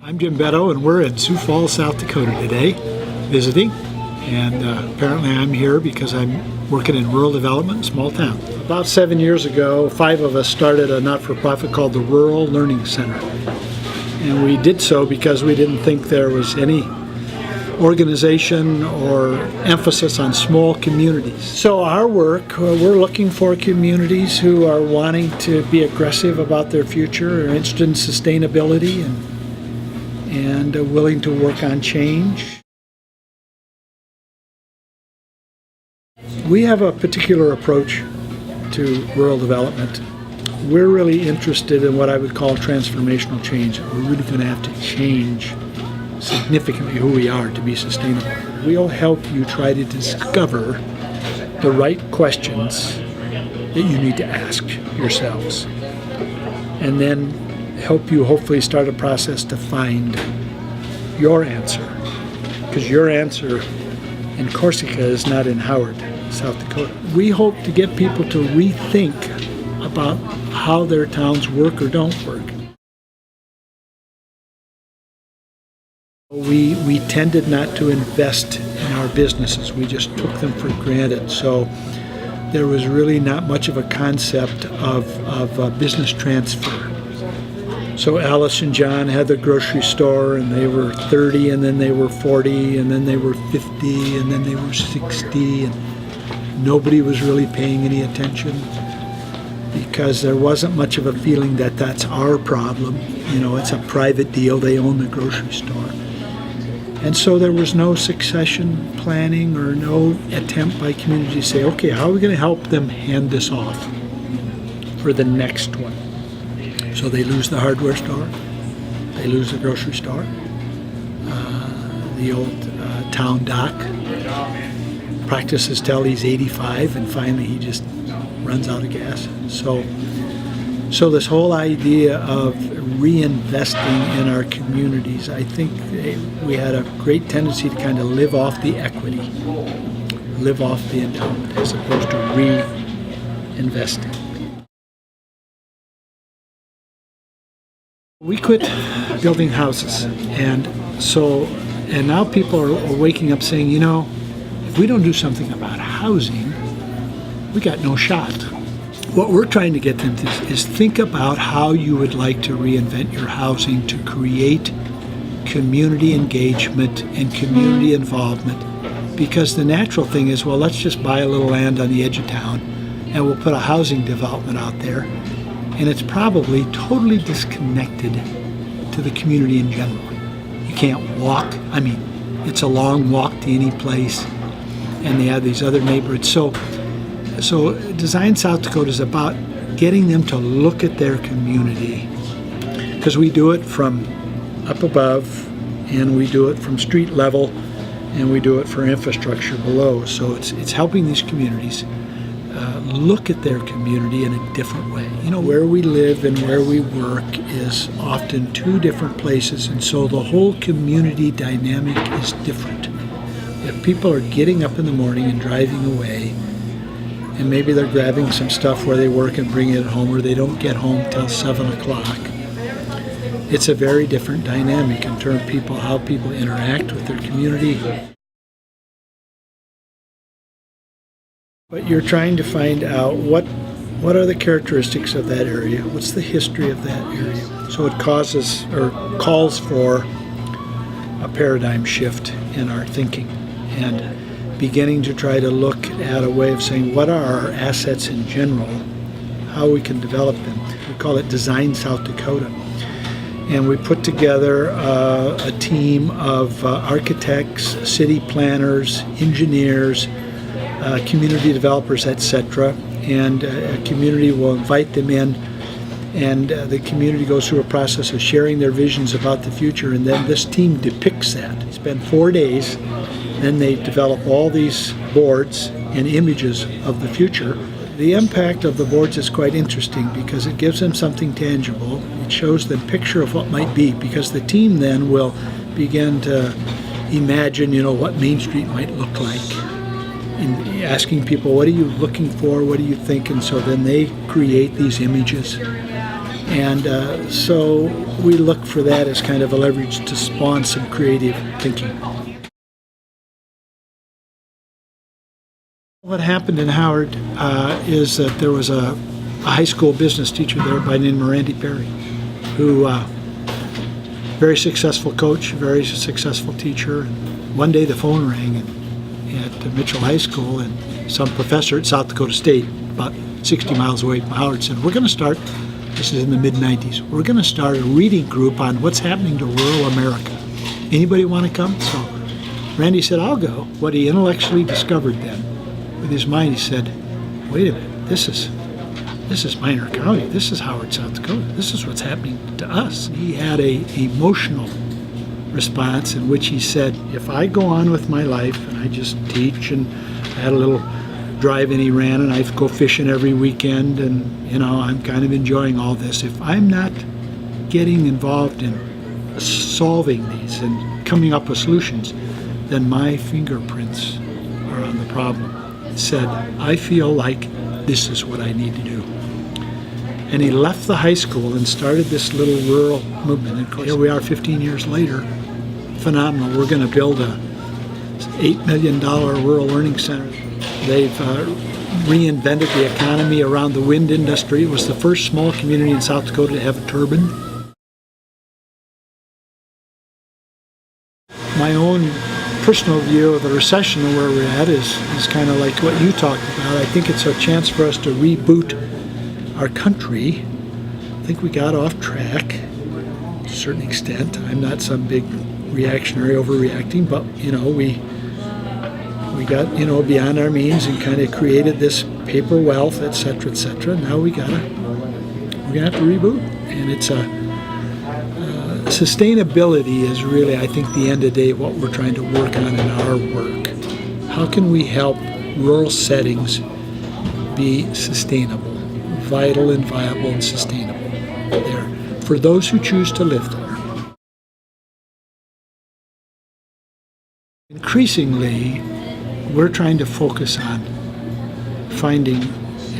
I'm Jim Beddow, and we're in Sioux Falls, South Dakota today, visiting. And apparently I'm here because I'm working in rural development, small town. About 7 years ago, 5 of us started a not-for-profit called the Rural Learning Center. And we did so because we didn't think there was any organization or emphasis on small communities. So our work, we're looking for communities who are wanting to be aggressive about their future, are interested in sustainability, and willing to work on change. We have a particular approach to rural development. We're really interested in what I would call transformational change. We're really going to have to change significantly who we are to be sustainable. We'll help you try to discover the right questions that you need to ask yourselves, and then help you hopefully start a process to find your answer, because your answer in Corsica is not in Howard, South Dakota. We hope to get people to rethink about how their towns work or don't work. We tended not to invest in our businesses. We just took them for granted. So there was really not much of a concept of business transfer. So Alice and John had the grocery store, and they were 30, and then they were 40, and then they were 50, and then they were 60, and nobody was really paying any attention because there wasn't much of a feeling that that's our problem. You know, it's a private deal. They own the grocery store. And so there was no succession planning or no attempt by community to say, okay, how are we going to help them hand this off for the next one? So they lose the hardware store, they lose the grocery store, the old town doc practices till he's 85, and finally he just runs out of gas. So this whole idea of reinvesting in our communities, I think we had a great tendency to kind of live off the equity, live off the endowment, as opposed to reinvesting. We quit building houses, and now people are waking up saying, you know, if we don't do something about housing, we got no shot. What we're trying to get them to is think about how you would like to reinvent your housing to create community engagement and community involvement, because the natural thing is, well, let's just buy a little land on the edge of town and we'll put a housing development out there, and it's probably totally disconnected to the community in general. You can't walk. I mean, it's a long walk to any place, and they have these other neighborhoods. So Design South Dakota is about getting them to look at their community, because we do it from up above, and we do it from street level, and we do it for infrastructure below. So it's helping these communities look at their community in a different way. You know, where we live and where we work is often two different places, and so the whole community dynamic is different. If people are getting up in the morning and driving away, and maybe they're grabbing some stuff where they work and bringing it home, or they don't get home till 7 o'clock, it's a very different dynamic in terms of how people interact with their community. But you're trying to find out what are the characteristics of that area, what's the history of that area. So it calls for a paradigm shift in our thinking, and beginning to try to look at a way of saying, what are our assets in general, how we can develop them. We call it Design South Dakota. And we put together a team of architects, city planners, engineers, community developers, etc. And a community will invite them in, and the community goes through a process of sharing their visions about the future, and then this team depicts that. It's been 4 days. Then they develop all these boards and images of the future. The impact of the boards is quite interesting because it gives them something tangible. It shows them a picture of what might be, because the team then will begin to imagine, you know, what Main Street might look like. And asking people, what are you looking for? What do you think? And so then they create these images. And so we look for that as kind of a leverage to spawn some creative thinking. What happened in Howard is that there was a high school business teacher there by the name of Randy Perry, who very successful coach, very successful teacher. One day the phone rang at Mitchell High School, and some professor at South Dakota State, about 60 miles away from Howard, said, we're going to start, this is in the mid-90s, we're going to start a reading group on what's happening to rural America. Anybody want to come? So Randy said, I'll go. What he intellectually discovered then, with his mind, he said, wait a minute, this is Minor County, this is Howard, South Dakota, this is what's happening to us. He had a emotional response in which he said, if I go on with my life and I just teach, and I had a little drive-in he ran, and I go fishing every weekend, and I'm kind of enjoying all this, if I'm not getting involved in solving these and coming up with solutions, then my fingerprints are on the problem. He said, I feel like this is what I need to do. And he left the high school and started this little rural movement. And of course, here we are 15 years later. Phenomenal. We're going to build a $8 million rural learning center. They've reinvented the economy around the wind industry. It was the first small community in South Dakota to have a turbine. My own personal view of the recession and where we're at is kind of like what you talked about. I think it's a chance for us to reboot our country. I think we got off track to a certain extent. I'm not some big reactionary overreacting, but we got beyond our means and kind of created this paper wealth, etc., etc. Now we're gonna have to reboot, and it's sustainability is really, I think, the end of the day what we're trying to work on in our work. How can we help rural settings be sustainable, vital and viable and sustainable there for those who choose to live there? Increasingly, we're trying to focus on finding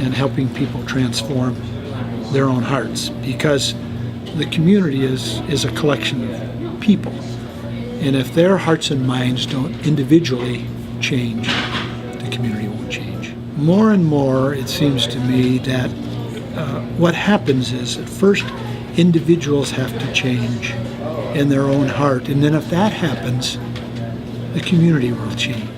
and helping people transform their own hearts, because the community is a collection of people. And if their hearts and minds don't individually change, the community won't change. More and more, it seems to me that what happens is at first individuals have to change in their own heart, and then if that happens, the community will change.